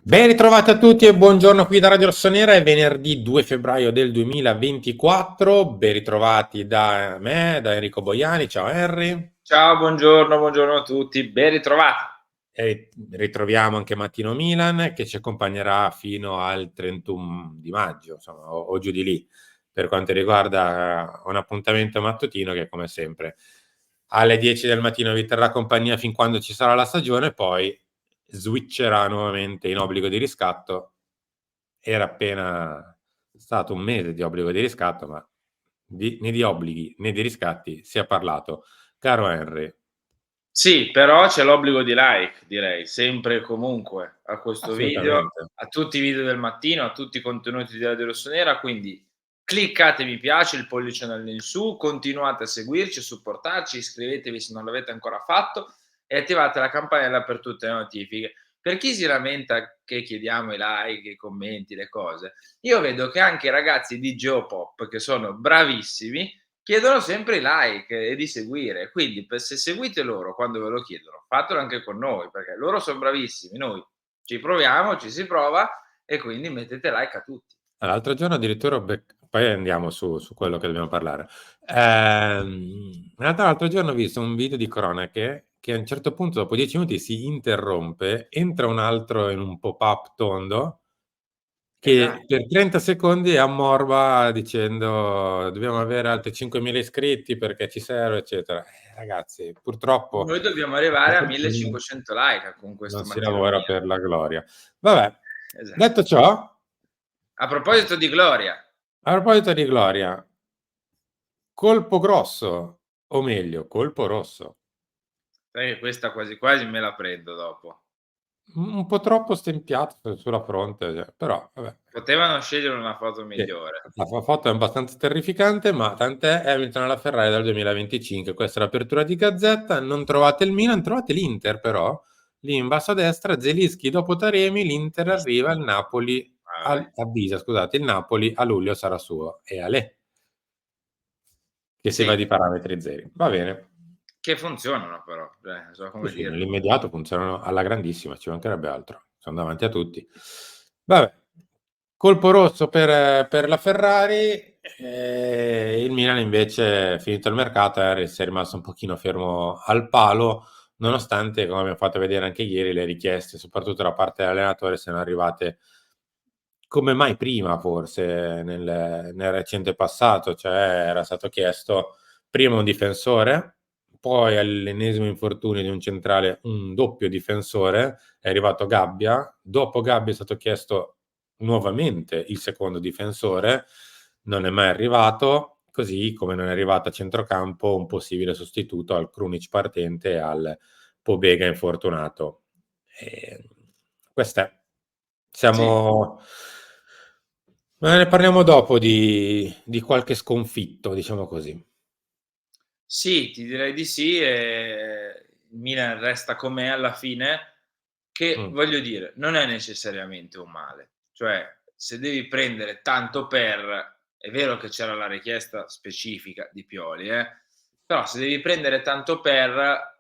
Ben ritrovati a tutti e buongiorno qui da Radio Rossonera, è venerdì 2 febbraio del 2024, ben ritrovati da me, da Enrico Boiani, ciao Henry, Ciao, buongiorno a tutti, ben ritrovati. e ritroviamo anche Mattino Milan che ci accompagnerà fino al 31 di maggio, insomma, o giù di lì, per quanto riguarda un appuntamento mattutino che come sempre alle 10 del mattino vi terrà compagnia fin quando ci sarà la stagione, poi switcherà nuovamente in obbligo di riscatto. Era appena stato un mese di obbligo di riscatto, ma né di obblighi né di riscatti si è parlato. Caro Henry, Sì, però c'è l'obbligo di like, direi, sempre e comunque a questo video, assolutamente. a tutti i video del mattino, a tutti i contenuti di Radio Rossonera, quindi cliccate mi piace, il pollice in su, continuate a seguirci, a supportarci, iscrivetevi se non l'avete ancora fatto e attivate la campanella per tutte le notifiche. Per chi si lamenta che chiediamo i like, i commenti, le cose, io vedo che anche i ragazzi di Geopop, che sono bravissimi, chiedono sempre i like e di seguire, quindi se seguite loro quando ve lo chiedono, fatelo anche con noi, perché loro son bravissimi, noi ci proviamo, ci si prova e quindi mettete like a tutti. L'altro giorno addirittura poi andiamo su quello che dobbiamo parlare. In realtà l'altro giorno ho visto un video di cronache che a un certo punto dopo 10 minuti si interrompe, entra un altro in un pop-up tondo che Esatto. per 30 secondi ammorba dicendo: "Dobbiamo avere altri 5.000 iscritti perché ci serve", eccetera. Ragazzi, purtroppo Noi dobbiamo arrivare a 1500 like con non questo si Mattino lavora Milan. per la gloria. Vabbè, detto Esatto. ciò, A proposito di gloria, a proposito di gloria, colpo grosso, o meglio, colpo rosso. sai che questa quasi quasi me la prendo dopo. Un po' troppo stempiato sulla fronte, però vabbè. Potevano scegliere una foto Sì, migliore. la foto è abbastanza terrificante, ma tant'è, Hamilton alla Ferrari dal 2025. Questa è l'apertura di Gazzetta, non trovate il Milan, trovate l'Inter però. Lì in basso a destra, Zelinski dopo Taremi, l'Inter arriva, il Napoli Vabbè. avvisa, scusate, il Napoli a luglio sarà suo. E alè, che si va Sì, di parametri zeri. Va bene. che funzionano però, non so Sì, come sì, dirlo. nell'immediato funzionano alla grandissima, ci mancherebbe altro. Sono davanti a tutti. Vabbè, colpo rosso per la Ferrari, il Milan invece, finito il mercato, si è rimasto un pochino fermo al palo, nonostante, come abbiamo fatto vedere anche ieri, le richieste, soprattutto da parte dell'allenatore, siano arrivate come mai prima forse nel recente passato, cioè era stato chiesto prima un difensore, poi all'ennesimo infortunio di un centrale un doppio difensore, è arrivato Gabbia, dopo Gabbia è stato chiesto nuovamente il secondo difensore, non è mai arrivato, così come non è arrivato a centrocampo un possibile sostituto al Krunic partente e al Pobega infortunato. Ehm, quest'è. Sì. Siamo Ma ne parliamo dopo di qualche sconfitto, diciamo così. Sì, ti direi di sì, il Milan resta com'è alla fine, che Mh. voglio dire, non è necessariamente un male. Cioè, se devi prendere tanto per è vero che c'era la richiesta specifica di Pioli, però se devi prendere tanto per,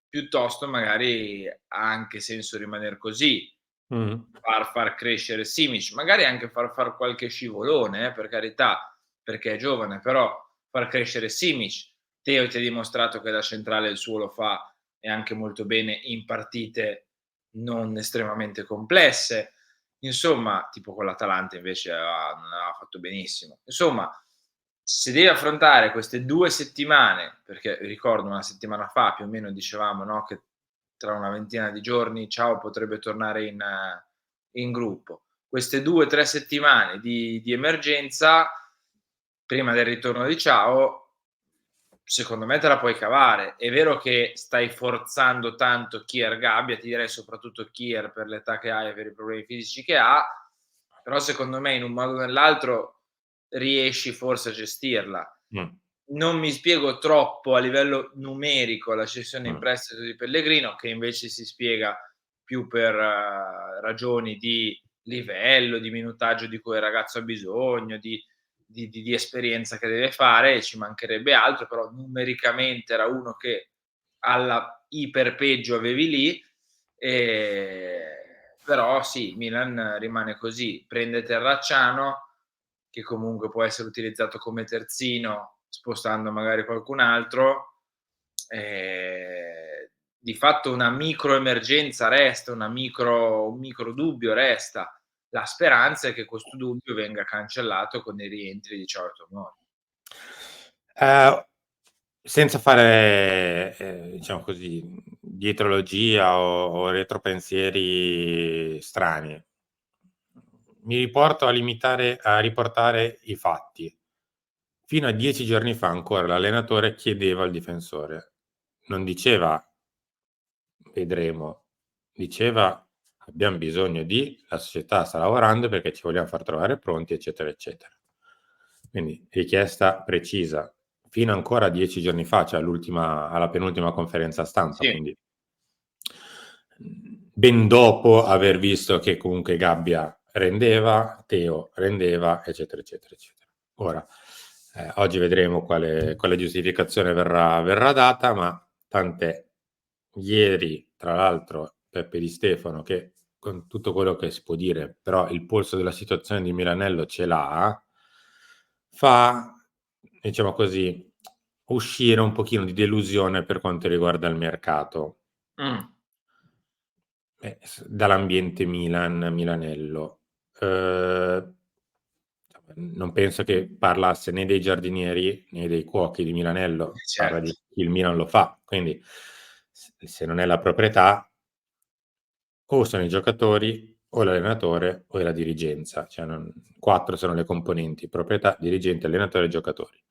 piuttosto magari ha anche senso rimaner così, Mh-mh. far crescere Simic, magari anche far qualche scivolone, per carità, perché è giovane, però far crescere Simic. Teo ti ha dimostrato che da centrale il suo lo fa e anche molto bene in partite non estremamente complesse. Insomma, tipo con l'Atalanta invece non aveva fatto benissimo. Insomma, se devi affrontare queste 2 settimane, perché ricordo 1 settimana fa più o meno dicevamo, no, che tra una ventina di giorni Ciao potrebbe tornare in gruppo. Queste 2, 3 settimane di emergenza, prima del ritorno di Ciao, secondo me te la puoi cavare. È vero che stai forzando tanto Kier Gabbia, ti direi soprattutto Kier per l'età che ha e per i problemi fisici che ha, però secondo me in un modo o nell'altro riesci forse a gestirla. Mh. Non mi spiego troppo a livello numerico la cessione in Mh. prestito di Pellegrino, che invece si spiega più per ragioni di livello, di minutaggio di cui il ragazzo ha bisogno, di esperienza che deve fare, e ci mancherebbe altro, però numericamente era uno che alla iper peggio avevi lì, ehm, Però sì, Milan rimane così, prende Terracciano, che comunque può essere utilizzato come terzino, spostando magari qualcun altro, di fatto una micro emergenza resta, un micro dubbio resta. La speranza è che questo dubbio venga cancellato con i rientri di Ciao Tomori. Senza fare, diciamo così, dietrologia o retropensieri strani, mi riporto a riportare i fatti. Fino a 10 giorni fa ancora l'allenatore chiedeva al difensore, non diceva vedremo, diceva abbiamo bisogno di, la società sta lavorando perché ci vogliamo far trovare pronti, eccetera, eccetera. Quindi richiesta precisa. Fino ancora a 10 giorni fa, cioè alla penultima conferenza stampa, Sì. quindi ben dopo aver visto che comunque Gabbia rendeva, Teo rendeva, eccetera, eccetera, eccetera. Ora, oggi vedremo quale giustificazione verrà data, ma tant'è. Ieri, tra l'altro, Peppe Di Stefano, che con tutto quello che si può dire, però il polso della situazione di Milanello ce l'ha, fa, diciamo così, uscire un pochino di delusione per quanto riguarda il mercato. Dall'ambiente Milanello. Non penso che parlasse né dei giardinieri né dei cuochi di Milanello, parla di Certo. chi il Milan lo fa, quindi se non è la proprietà o sono i giocatori o l'allenatore o è la dirigenza, cioè 4 sono le componenti: proprietà, dirigente, allenatore e giocatori.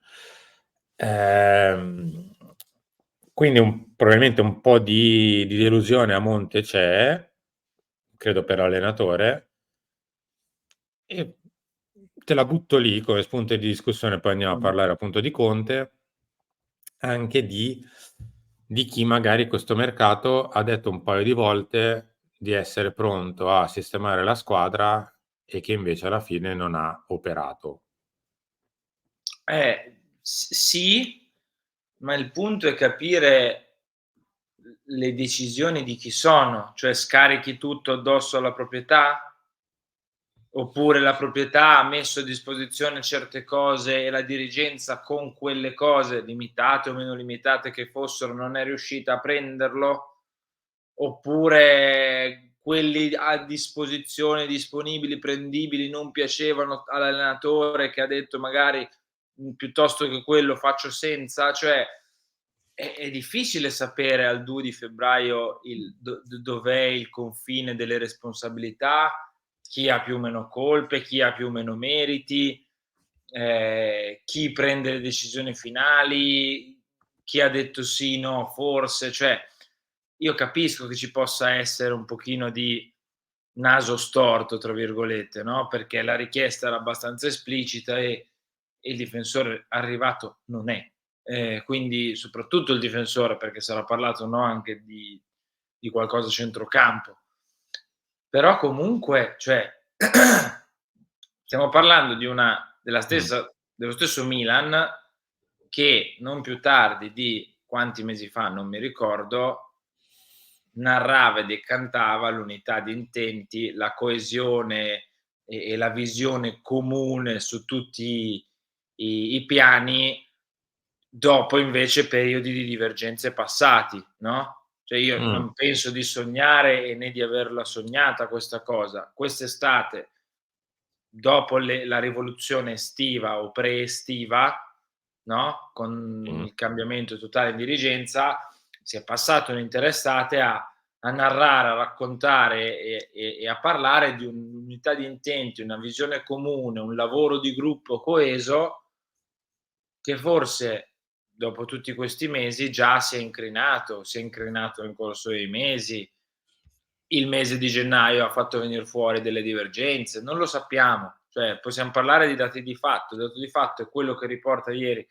Quindi probabilmente un po' di delusione a monte c'è, credo per l'allenatore, e te la butto lì come spunto di discussione, poi andiamo a parlare appunto di Conte, anche di chi magari questo mercato ha detto un paio di volte di essere pronto a sistemare la squadra e che invece alla fine non ha operato. Sì, ma il punto è capire le decisioni di chi sono, cioè scarichi tutto addosso alla proprietà? Oppure la proprietà ha messo a disposizione certe cose e la dirigenza con quelle cose, limitate o meno limitate che fossero, non è riuscita a prenderlo? Oppure quelli a disposizione, disponibili, prendibili, non piacevano all'allenatore che ha detto magari piuttosto che quello faccio senza? Cioè è difficile sapere al 2 di febbraio dov'è il confine delle responsabilità, chi ha più o meno colpe, chi ha più o meno meriti, chi prende le decisioni finali, chi ha detto sì, no, forse. Cioè, io capisco che ci possa essere un pochino di "naso storto", tra virgolette, no, perché la richiesta era abbastanza esplicita e il difensore arrivato non è. Quindi soprattutto il difensore, perché sarà parlato, no, anche di qualcosa a centrocampo. Però comunque, cioè stiamo parlando dello stesso Milan che non più tardi di quanti mesi fa, non mi ricordo, narrava e decantava l'unità di intenti, la coesione e la visione comune su tutti i piani, dopo invece periodi di divergenze passati, no, cioè io Mh. non penso di sognare e né di averla sognata questa cosa. Quest'estate, dopo la rivoluzione estiva o pre-estiva, no, con Mh. il cambiamento totale in dirigenza, si è passato un'intera estate a narrare, a raccontare e a parlare di un'unità di intenti, una visione comune, un lavoro di gruppo coeso che forse dopo tutti questi mesi già si è incrinato nel corso dei mesi. Il mese di gennaio ha fatto venir fuori delle divergenze, non lo sappiamo, cioè possiam parlare di dati di fatto. Il dato di fatto è quello che riporta ieri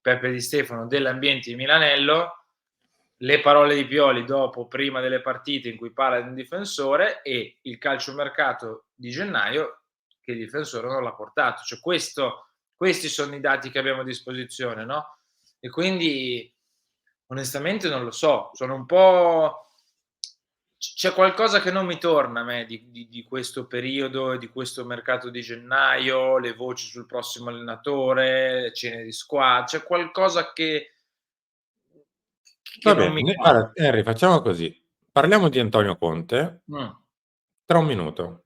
Peppe Di Stefano dell'ambiente di Milanello, le parole di Pioli prima delle partite in cui parla di un difensore e il calciomercato di gennaio che il difensore non l'ha portato. Cioè questi sono i dati che abbiamo a disposizione, no, e quindi onestamente non lo so, sono un po' c'è qualcosa che non mi torna a me di questo periodo e di questo mercato di gennaio, le voci sul prossimo allenatore, le cene di c'è qualcosa che Va non mi bene, va. allora Henry, facciamo così: parliamo di Antonio Conte Mh, tra un minuto.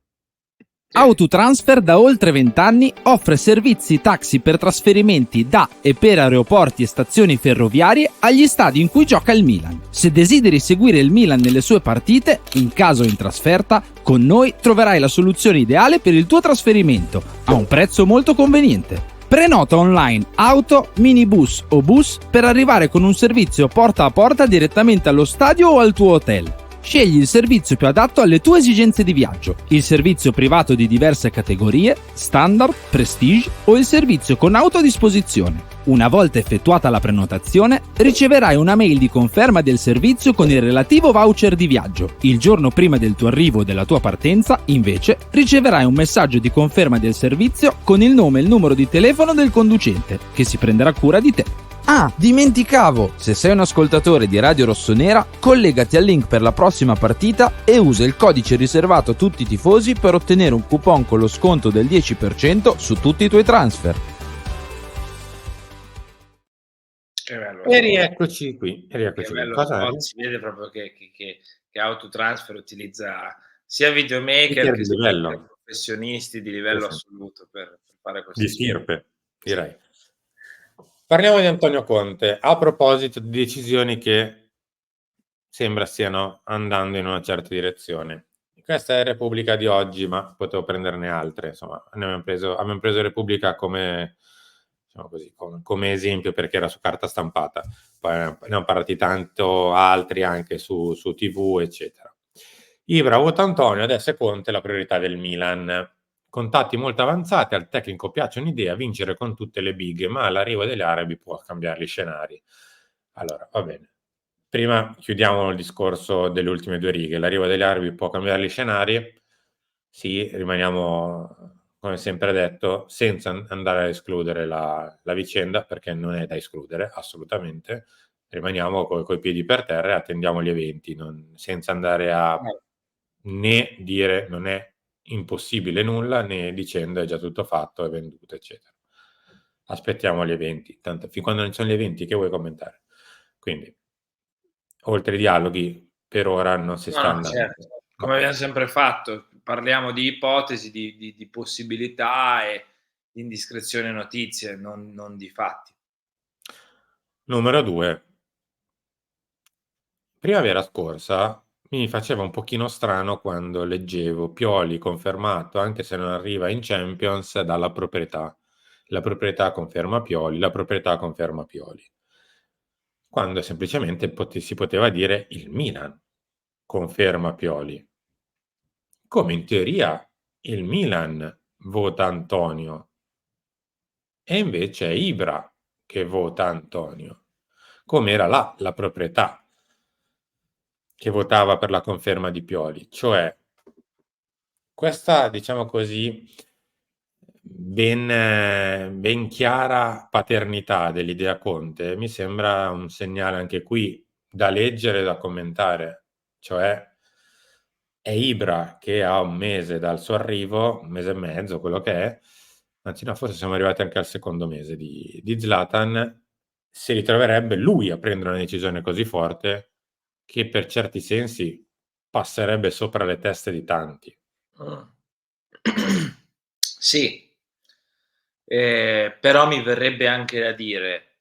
sì. Autotransfer da oltre 20 anni offre servizi taxi per trasferimenti da e per aeroporti e stazioni ferroviarie agli stadi in cui gioca il Milan. Se desideri seguire il Milan nelle sue partite, in caso in trasferta, con noi troverai la soluzione ideale per il tuo trasferimento, a un prezzo molto conveniente. Prenota online auto, minibus o bus per arrivare con un servizio porta a porta direttamente allo stadio o al tuo hotel. Scegli il servizio più adatto alle tue esigenze di viaggio, il servizio privato di diverse categorie, standard, prestige o il servizio con auto a disposizione. Una volta effettuata la prenotazione, riceverai una mail di conferma del servizio con il relativo voucher di viaggio. Il giorno prima del tuo arrivo o della tua partenza, invece, riceverai un messaggio di conferma del servizio con il nome e il numero di telefono del conducente, che si prenderà cura di te. Ah, dimenticavo! Se sei un ascoltatore di Radio Rossonera, collegati al link per la prossima partita e usa il codice riservato a tutti i tifosi per ottenere un coupon con lo sconto del 10% su tutti i tuoi transfer. Che bello. E rieccoci qui. Che bello Cosa spot, Henry? si vede proprio che Autotransfer utilizza sia videomaker Speaker che di speaker livello. professionisti di Sì, livello sì. assoluto per fare Di questi stirpe, sì. direi. Parliamo di Antonio Conte, a proposito di decisioni che sembra stiano andando in una certa direzione. Questa è Repubblica di oggi, ma potevo prenderne altre. Insomma, abbiamo preso Repubblica come, diciamo così, come esempio perché era su carta stampata. Poi ne hanno parlati tanto altri anche su TV, eccetera. Ibra, vota Antonio, adesso è Conte la priorità del Milan. Contatti molto avanzati, al tecnico piace un'idea, vincere con tutte le big, ma l'arrivo degli arabi può cambiare gli scenari. Allora, va bene. Prima chiudiamo il discorso delle ultime due righe. L'arrivo degli arabi può cambiare gli scenari? Sì, rimaniamo, come sempre detto, senza andare a escludere la vicenda, perché non è da escludere, assolutamente. Rimaniamo coi piedi per terra e attendiamo gli eventi, senza andare a né dire non è impossibile nulla, né dicendo è già tutto fatto, è venduto, eccetera. Aspettiamo gli eventi, tanto fin quando non ci sono gli eventi che vuoi commentare? Quindi, oltre ai dialoghi, per ora non si sta No, andando. certo, come abbiamo sempre fatto, parliamo di ipotesi, di possibilità e di indiscrezioni e notizie, non di fatti. Numero 2. Primavera scorsa mi faceva un pochino strano quando leggevo Pioli confermato, anche se non arriva in Champions, dalla proprietà. La proprietà conferma Pioli, la proprietà conferma Pioli. Quando semplicemente si poteva dire il Milan conferma Pioli. Come in teoria il Milan vota Antonio e invece è Ibra che vota Antonio. Come era là la proprietà che votava per la conferma di Pioli. Cioè, questa, diciamo così, ben chiara paternità dell'idea Conte mi sembra un segnale anche qui da leggere e da commentare. Cioè, è Ibra che ha un mese dal suo arrivo, un mese e mezzo, quello che è, anzi no, forse siamo arrivati anche al secondo mese di Zlatan, si ritroverebbe lui a prendere una decisione così forte che per certi sensi passerebbe sopra le teste di tanti. Sì, però mi verrebbe anche da dire,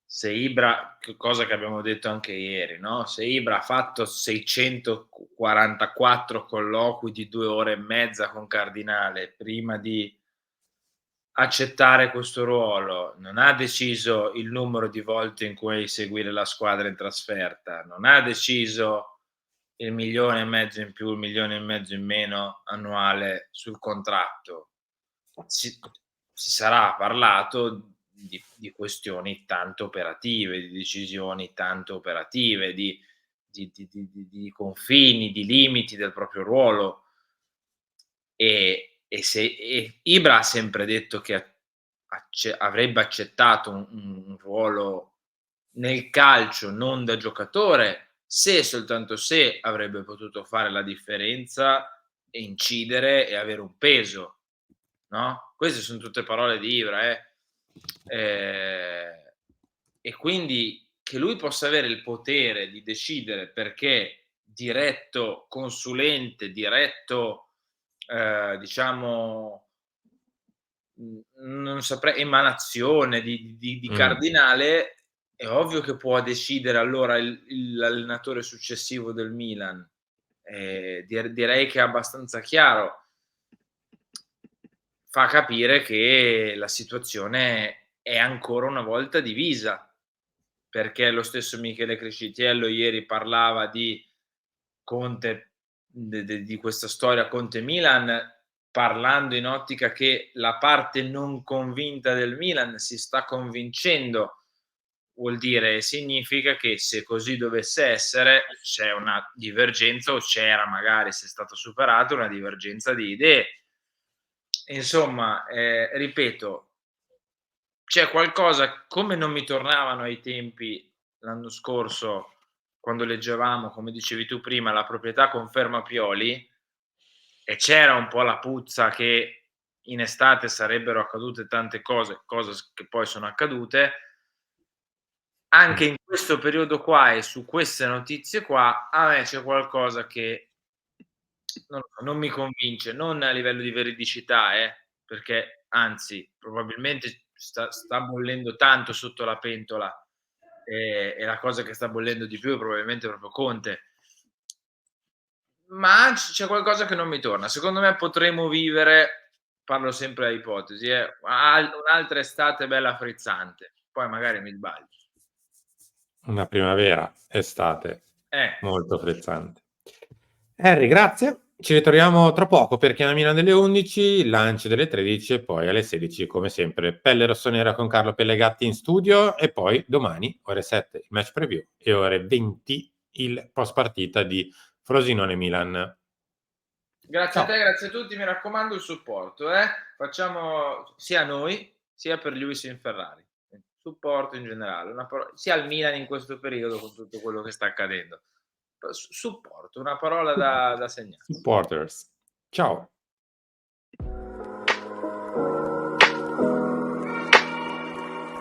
se Ibra, cosa che abbiamo detto anche ieri, no? Se Ibra ha fatto 644 colloqui di 2 ore e mezza con Cardinale prima di accettare questo ruolo, non ha deciso il numero di volte in cui seguire la squadra in trasferta, non ha deciso il 1,5 milioni in più, il 1,5 milioni in meno annuale sul contratto. Si sarà parlato di questioni tanto operative, di decisioni tanto operative, di confini, di limiti del proprio ruolo. E Ibra ha sempre detto che avrebbe accettato un ruolo nel calcio non da giocatore, se, soltanto se, avrebbe potuto fare la differenza e incidere e avere un peso, no, queste son tutte parole di Ibra, e quindi che lui possa avere il potere di decidere, perché diretto consulente, diretto, diciamo, non saprei, emanazione di cardinale, è ovvio che può decidere allora l'allenatore successivo del Milan. Direi che è abbastanza chiaro. Fa capire che la situazione è ancora una volta divisa, perché lo stesso Michele Crescitiello ieri parlava di Conte, di questa storia Conte-Milan, parlando in ottica che la parte non convinta del Milan si sta convincendo. Vuol dire e significa che, se così dovesse essere, c'è una divergenza, o c'era, magari, se è stata superata, una divergenza di idee. Insomma, ripeto, c'è qualcosa, come non mi tornavano ai tempi l'anno scorso, quando leggevamo, come dicevi tu prima, la proprietà conferma Pioli, e c'era un po' la puzza che in estate sarebbero accadute tante cose che poi sono accadute. Anche in questo periodo qua e su queste notizie qua, a me c'è qualcosa che non mi convince, non a livello di veridicità, perché anzi, probabilmente sta bollendo tanto sotto la pentola, e la cosa che sta bollendo di più è probabilmente proprio Conte. Ma c'è qualcosa che non mi torna. Secondo me potremo vivere, parlo sempre a ipotesi, un'altra estate bella frizzante, poi magari mi sbaglio. Una primavera, estate Eh. molto frizzante. Harry, grazie. Ci ritroviamo tra poco per Chiama Milan delle 11, lancio delle 13 e poi alle 16, come sempre, Pelle Rossonera con Carlo Pellegatti in studio, e poi domani, ore 7, il match preview, e ore 20 il post partita di Frosinone-Milan. Grazie a Ciao. te, grazie a tutti, mi raccomando il supporto, facciamo sia noi, sia per Lewis in Ferrari. Supporto in generale, sia al Milan in questo periodo con tutto quello che sta accadendo. Supporto, una parola da segnare. Supporters. Ciao.